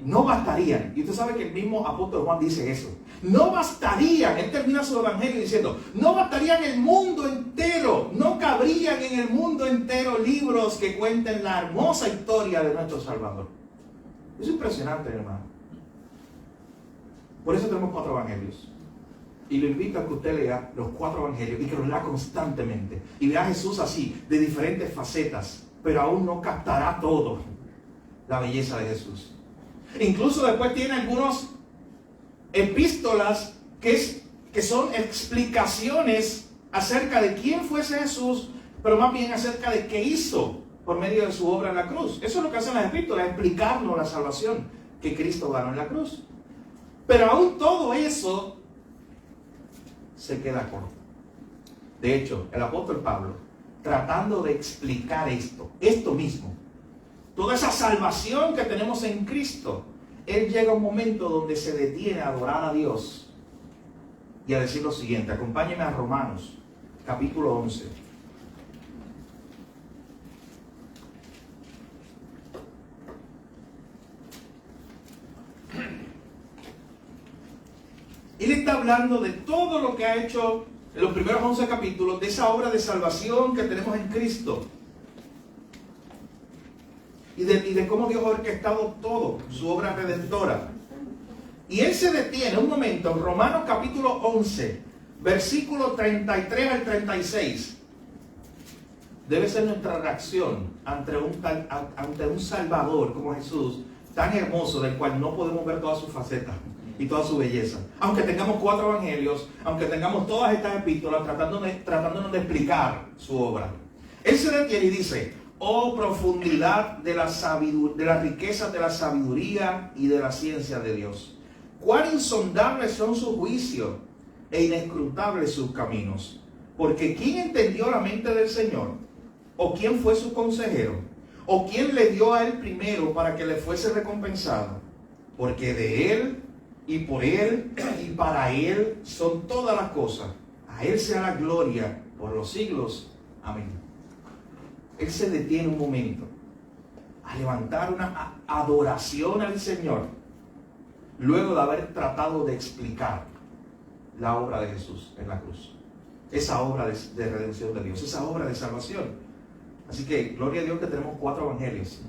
No bastarían, y usted sabe que el mismo apóstol Juan dice eso. No bastarían, él termina su evangelio diciendo, no bastarían el mundo entero, no cabrían en el mundo entero libros que cuenten la hermosa historia de nuestro Salvador. Es impresionante, hermano. Por eso tenemos 4 evangelios. Y lo invito a que usted lea los 4 evangelios y que los lea constantemente. Y vea a Jesús así, de diferentes facetas, pero aún no captará todo la belleza de Jesús. Incluso después tiene algunos epístolas que son explicaciones acerca de quién fuese Jesús, pero más bien acerca de qué hizo por medio de su obra en la cruz. Eso es lo que hacen las epístolas, explicarnos la salvación que Cristo ganó en la cruz. Pero aún todo eso se queda corto. De hecho, el apóstol Pablo, tratando de explicar esto mismo, toda esa salvación que tenemos en Cristo, él llega a un momento donde se detiene a adorar a Dios y a decir lo siguiente. Acompáñenme a Romanos, capítulo 11. Él está hablando de todo lo que ha hecho en los primeros 11 capítulos, de esa obra de salvación que tenemos en Cristo. Y de cómo Dios ha orquestado todo, su obra redentora. Y él se detiene un momento en Romanos capítulo 11 versículo 33 al 36, debe ser nuestra reacción ante un Salvador como Jesús, tan hermoso, del cual no podemos ver todas sus facetas y toda su belleza. Aunque tengamos 4 evangelios, aunque tengamos todas estas epístolas tratándonos de explicar su obra. Él se detiene y dice: oh profundidad de la riqueza de la sabiduría y de la ciencia de Dios. Cuán insondables son sus juicios e inescrutables sus caminos. Porque ¿quién entendió la mente del Señor? ¿O quién fue su consejero? ¿O quién le dio a él primero para que le fuese recompensado? Porque de él y por él y para él son todas las cosas. A él sea la gloria por los siglos. Amén. Él se detiene un momento a levantar una adoración al Señor, luego de haber tratado de explicar la obra de Jesús en la cruz, esa obra de redención de Dios, esa obra de salvación. Así que gloria a Dios que tenemos 4 evangelios,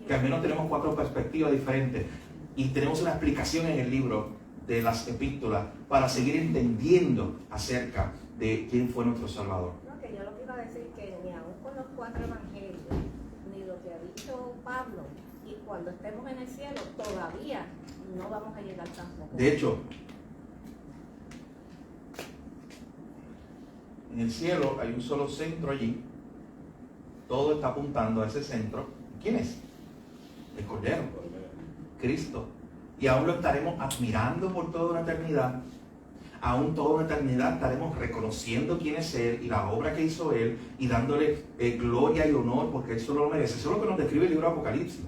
que al menos tenemos 4 perspectivas diferentes y tenemos una explicación en el libro de las epístolas para seguir entendiendo acerca de quién fue nuestro Salvador. No, que yo lo que iba a decir que ni aún con los 4 evangelios, ni lo que ha dicho Pablo, y cuando estemos en el cielo, todavía no vamos a llegar tampoco. De hecho, en el cielo hay un solo centro allí. Todo está apuntando a ese centro. ¿Quién es? El Cordero, Cristo. Y aún lo estaremos admirando por toda una eternidad. Aún toda una eternidad estaremos reconociendo quién es Él y la obra que hizo Él y dándole gloria y honor porque Él solo lo merece. Eso es lo que nos describe el libro de Apocalipsis.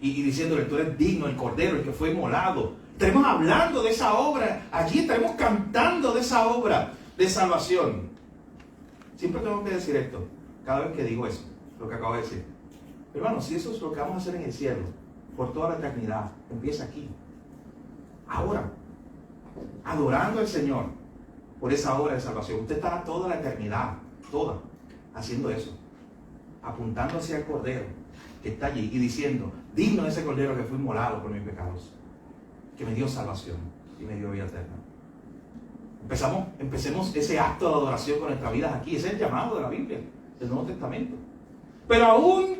Y diciéndole: tú eres digno, el Cordero, el que fue inmolado. Estaremos hablando de esa obra. Allí estaremos cantando de esa obra de salvación. Siempre tengo que decir esto, cada vez que digo eso, lo que acabo de decir. Pero hermano, si eso es lo que vamos a hacer en el cielo, por toda la eternidad, empieza aquí. Ahora, adorando al Señor por esa obra de salvación. Usted estará toda la eternidad, toda, haciendo eso, apuntando hacia el Cordero que está allí y diciendo: digno de ese Cordero que fue inmolado por mis pecados, que me dio salvación y me dio vida eterna. Empecemos ese acto de adoración con nuestras vidas aquí. Ese es el llamado de la Biblia, del Nuevo Testamento. Pero aún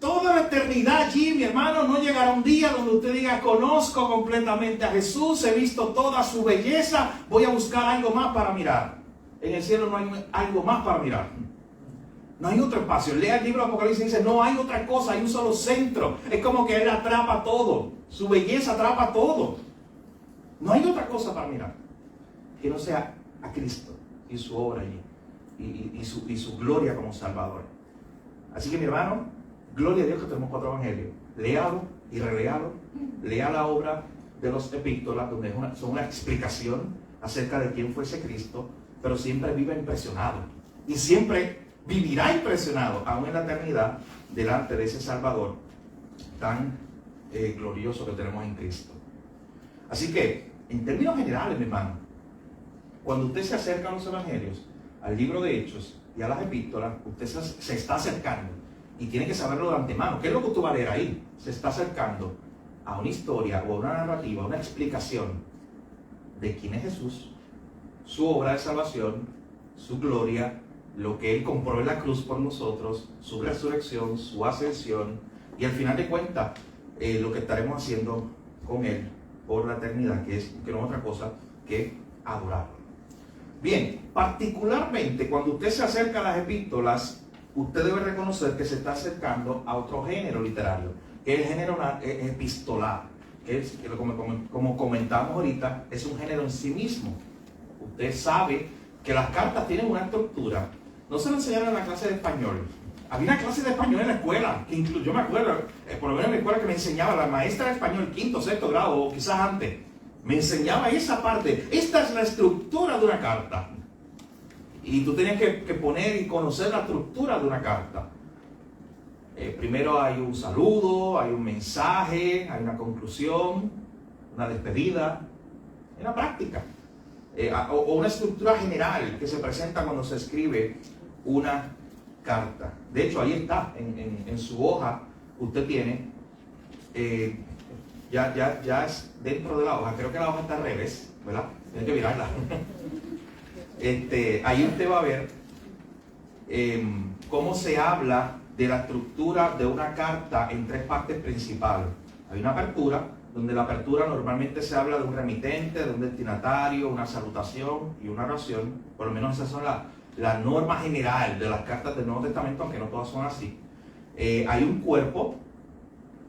toda la eternidad allí, mi hermano, no llegará un día donde usted diga: conozco completamente a Jesús, he visto toda su belleza, voy a buscar algo más para mirar. En el cielo no hay algo más para mirar. No hay otro espacio. Lea el libro de Apocalipsis y dice: no hay otra cosa, hay un solo centro. Es como que Él atrapa todo. Su belleza atrapa todo. No hay otra cosa para mirar que no sea a Cristo y su obra allí y su gloria como Salvador. Así que, mi hermano, gloria a Dios que tenemos 4 evangelios. Léalo y reléalo. Lea la obra de los epístolas, donde son una explicación acerca de quién fue ese Cristo, pero siempre vive impresionado y siempre vivirá impresionado aún en la eternidad delante de ese Salvador tan glorioso que tenemos en Cristo. Así que, en términos generales, mi hermano, cuando usted se acerca a los evangelios, al libro de Hechos y a las epístolas, usted se está acercando y tiene que saberlo de antemano. ¿Qué es lo que usted va a leer ahí? Se está acercando a una historia o a una narrativa, a una explicación de quién es Jesús, su obra de salvación, su gloria, lo que Él compró en la cruz por nosotros, su resurrección, su ascensión, y al final de cuentas, lo que estaremos haciendo con Él por la eternidad, que no es otra cosa que adorarlo. Bien, particularmente cuando usted se acerca a las epístolas, usted debe reconocer que se está acercando a otro género literario, que es el género epistolar, que es, como comentamos ahorita, es un género en sí mismo. Usted sabe que las cartas tienen una estructura. No se lo enseñaron en la clase de español. Había una clase de español en la escuela, que yo me acuerdo, por lo menos en la escuela, que me enseñaba la maestra de español, 5º, 6º grado, o quizás antes. Me enseñaba esa parte. Esta es la estructura de una carta. Y tú tenías que poner y conocer la estructura de una carta. Primero hay un saludo, hay un mensaje, hay una conclusión, una despedida, una práctica. O una estructura general que se presenta cuando se escribe una carta. De hecho, ahí está, en su hoja, usted tiene... Ya es dentro de la hoja. Creo que la hoja está al revés, ¿verdad? Tienen que mirarla. ahí usted va a ver cómo se habla de la estructura de una carta en tres partes principales. Hay una apertura, donde la apertura normalmente se habla de un remitente, de un destinatario, una salutación y una oración. Por lo menos esas son la norma general de las cartas del Nuevo Testamento, aunque no todas son así. Hay un cuerpo,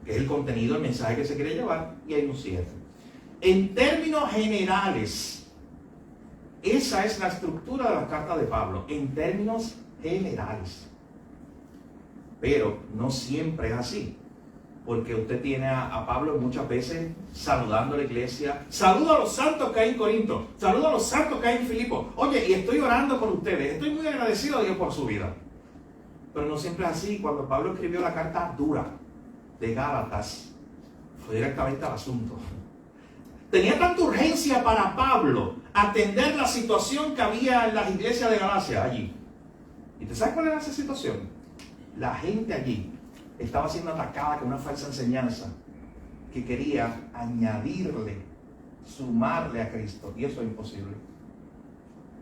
que es el contenido, el mensaje que se quiere llevar, y hay un cierre. En términos generales, esa es la estructura de la carta de Pablo, en términos generales. Pero no siempre es así, porque usted tiene a Pablo muchas veces saludando a la iglesia. Saludo a los santos que hay en Corinto, saludo a los santos que hay en Filipo. Oye, y estoy orando por ustedes, estoy muy agradecido a Dios por su vida. Pero no siempre es así. Cuando Pablo escribió la carta dura de Gálatas, fue directamente al asunto. Tenía tanta urgencia para Pablo atender la situación que había en las iglesias de Galacia allí. ¿Y usted sabe cuál era esa situación? La gente allí estaba siendo atacada con una falsa enseñanza que quería añadirle, sumarle a Cristo, y eso es imposible.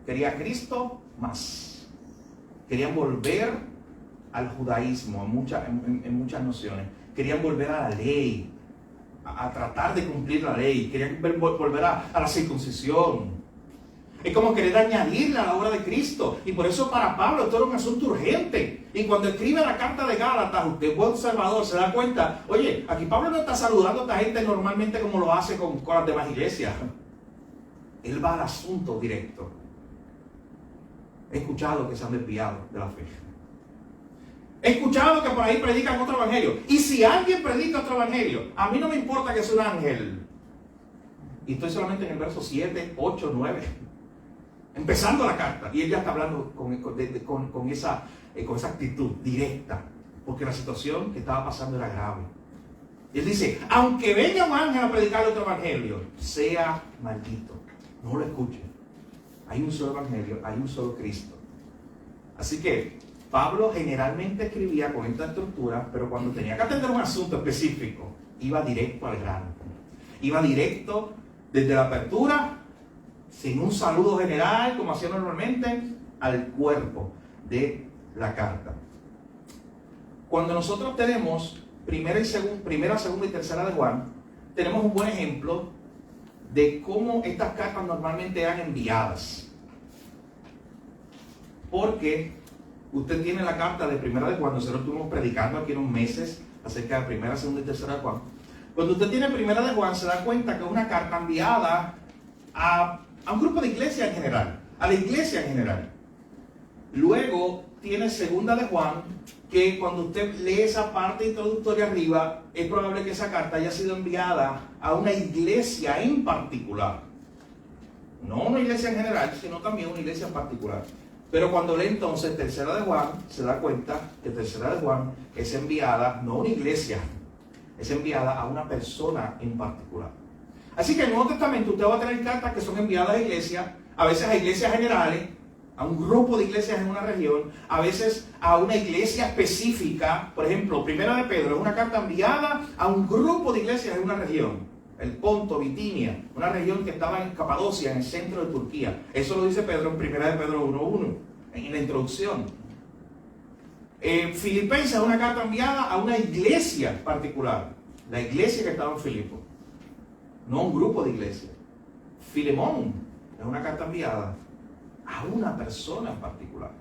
Quería a Cristo más. Querían volver al judaísmo en muchas nociones. Querían volver a la ley, a tratar de cumplir la ley. Querían volver a la circuncisión. Es como querer añadirle a la obra de Cristo. Y por eso para Pablo esto era un asunto urgente. Y cuando escribe la carta de Gálatas, usted, buen observador, se da cuenta, oye, aquí Pablo no está saludando a esta gente normalmente como lo hace con las demás iglesias. Él va al asunto directo. He escuchado que se han desviado de la fe. He escuchado que por ahí predican otro evangelio. Y si alguien predica otro evangelio, a mí no me importa que sea un ángel. Y estoy solamente en el verso 7, 8, 9. Empezando la carta. Y él ya está hablando con esa actitud directa. Porque la situación que estaba pasando era grave. Y él dice, aunque venga un ángel a predicar otro evangelio, sea maldito. No lo escuchen. Hay un solo evangelio, hay un solo Cristo. Así que Pablo generalmente escribía con esta estructura, pero cuando tenía que atender un asunto específico, iba directo al grano. Iba directo desde la apertura, sin un saludo general, como hacía normalmente, al cuerpo de la carta. Cuando nosotros tenemos primera, segunda y tercera de Juan, tenemos un buen ejemplo de cómo estas cartas normalmente eran enviadas. Porque usted tiene la carta de primera de Juan, nosotros estuvimos predicando aquí unos meses acerca de primera, segunda y tercera de Juan. Cuando usted tiene primera de Juan, se da cuenta que es una carta enviada a un grupo de iglesia en general, a la iglesia en general. Luego tiene segunda de Juan, que cuando usted lee esa parte introductoria arriba, es probable que esa carta haya sido enviada a una iglesia en particular. No una iglesia en general, sino también una iglesia en particular. Pero cuando lee entonces tercera de Juan, se da cuenta que tercera de Juan es enviada no a una iglesia, es enviada a una persona en particular. Así que en el Nuevo Testamento usted va a tener cartas que son enviadas a iglesias, a veces a iglesias generales, a un grupo de iglesias en una región, a veces a una iglesia específica. Por ejemplo, primera de Pedro es una carta enviada a un grupo de iglesias en una región, el Ponto, Bitinia, una región que estaba en Capadocia, en el centro de Turquía. Eso lo dice Pedro en primera de Pedro 1:1, en la introducción. Filipenses es una carta enviada a una iglesia particular, la iglesia que estaba en Filipo, no a un grupo de iglesias. Filemón es una carta enviada a una persona en particular.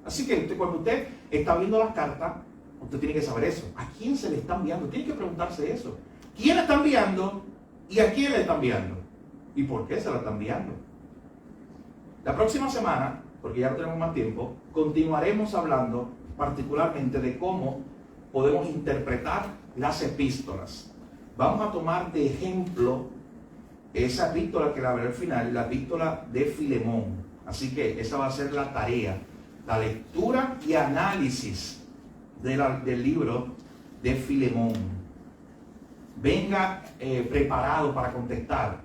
Así que cuando usted está viendo las cartas, usted tiene que saber eso. ¿A quién se le está enviando? Tiene que preguntarse eso. ¿Quién está enviando y a quién le está enviando? ¿Y por qué se la está enviando? La próxima semana, porque ya no tenemos más tiempo, continuaremos hablando particularmente de cómo podemos interpretar las epístolas. Vamos a tomar de ejemplo esa epístola que la veré al final, la epístola de Filemón. Así que esa va a ser la tarea, la lectura y análisis del libro de Filemón. Venga preparado para contestar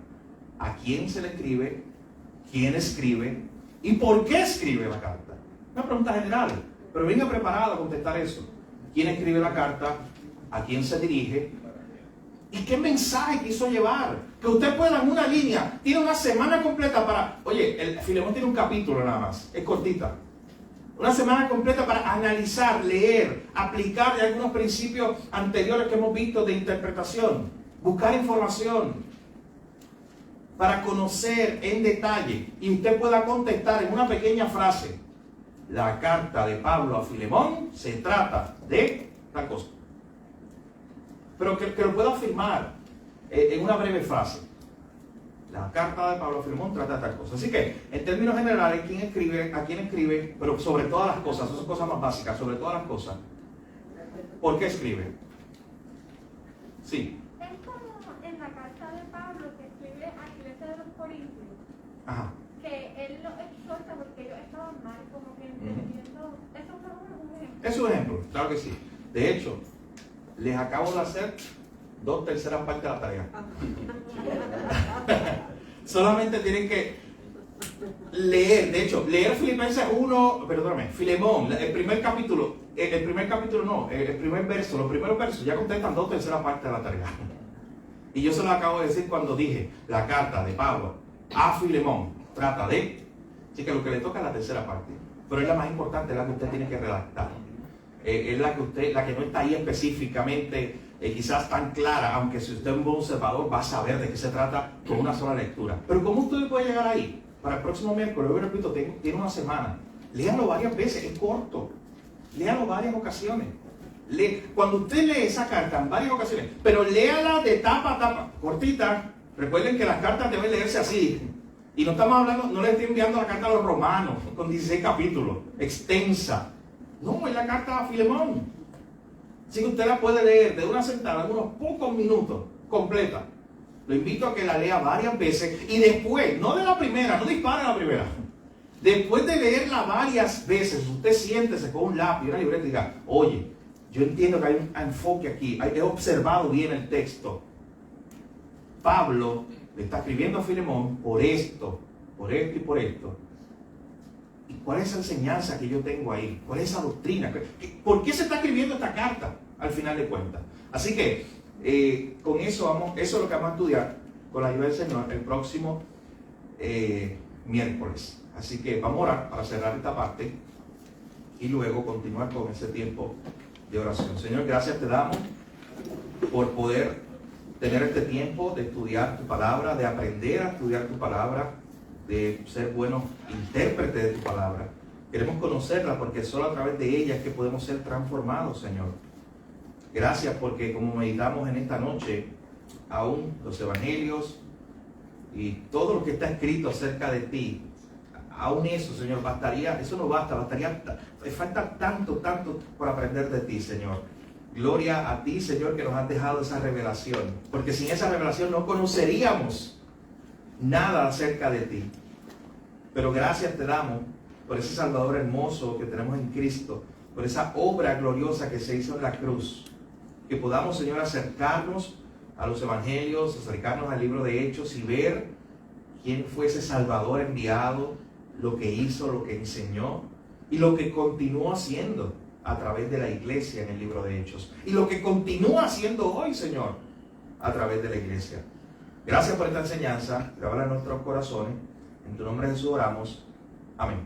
a quién se le escribe, quién escribe y por qué escribe la carta. Una pregunta general, pero venga preparado a contestar eso. ¿Quién escribe la carta? ¿A quién se dirige? ¿Y qué mensaje quiso llevar? Que usted pueda en una línea, tiene una semana completa para... Oye, el Filemón tiene un capítulo nada más, es cortita. Una semana completa para analizar, leer, aplicar de algunos principios anteriores que hemos visto de interpretación, buscar información, para conocer en detalle y usted pueda contestar en una pequeña frase. La carta de Pablo a Filemón se trata de tal cosa. Pero que lo pueda afirmar en una breve frase. La carta de Pablo a Filemón trata de tal cosa. Así que, en términos generales, a quién escribe, pero sobre todas las cosas, esas son cosas más básicas, sobre todas las cosas. ¿Por qué escribe? Sí. Es como en la carta de Pablo que escribe a la iglesia de los Corintios, Ajá. que él los exhorta porque ellos estaban mal, como que entendiendo. Eso fue un ejemplo. Es un ejemplo, claro que sí. De hecho, les acabo de hacer 2/3 partes de la tarea. Solamente tienen que leer, de hecho, leer Filipenses 1, perdóname, Filemón, el primer capítulo no, el primer verso, los primeros versos ya contestan 2/3 partes de la tarea. Y yo se lo acabo de decir cuando dije, la carta de Pablo a Filemón trata de, así que lo que le toca es la tercera parte, pero es la más importante, es la que usted tiene que redactar. Es la que no está ahí específicamente, quizás tan clara, aunque si usted es un buen observador va a saber de qué se trata con una sola lectura. Pero ¿cómo usted puede llegar ahí? Para el próximo miércoles, yo repito, tiene una semana. Léanlo varias veces, es corto. Léanlo varias ocasiones. Cuando usted lee esa carta en varias ocasiones, pero léala de tapa a tapa, cortita. Recuerden que las cartas deben leerse así. Y no estamos hablando, no le estoy enviando la carta a los romanos con 16 capítulos, extensa. No, es la carta a Filemón. Así que usted la puede leer de una sentada, en unos pocos minutos, completa. Lo invito a que la lea varias veces y después, no de la primera, no dispare a la primera. Después de leerla varias veces, usted siéntese con un lápiz y una libreta y diga, oye, yo entiendo que hay un enfoque aquí, he observado bien el texto. Pablo le está escribiendo a Filemón por esto y por esto. ¿Y cuál es esa enseñanza que yo tengo ahí? ¿Cuál es esa doctrina? ¿Por qué se está escribiendo esta carta al final de cuentas? Así que con eso eso es lo que vamos a estudiar con la ayuda del Señor el próximo miércoles. Así que vamos a orar para cerrar esta parte y luego continuar con ese tiempo de oración. Señor, gracias te damos por poder tener este tiempo de estudiar tu palabra, de aprender a estudiar tu palabra, de ser buenos intérpretes de tu palabra. Queremos conocerla porque solo a través de ella es que podemos ser transformados, Señor. Gracias porque como meditamos en esta noche, aún los evangelios y todo lo que está escrito acerca de ti, aún eso, Señor, bastaría, eso no basta, falta tanto por aprender de ti, Señor. Gloria a ti, Señor, que nos has dejado esa revelación, porque sin esa revelación no conoceríamos nada acerca de ti. Pero gracias te damos por ese Salvador hermoso que tenemos en Cristo, por esa obra gloriosa que se hizo en la cruz. Que podamos, Señor, acercarnos a los evangelios, acercarnos al libro de Hechos y ver quién fue ese Salvador enviado, lo que hizo, lo que enseñó y lo que continuó haciendo a través de la iglesia en el libro de Hechos. Y lo que continúa haciendo hoy, Señor, a través de la iglesia. Gracias por esta enseñanza, grabala en nuestros corazones. En tu nombre Jesús oramos. Amén.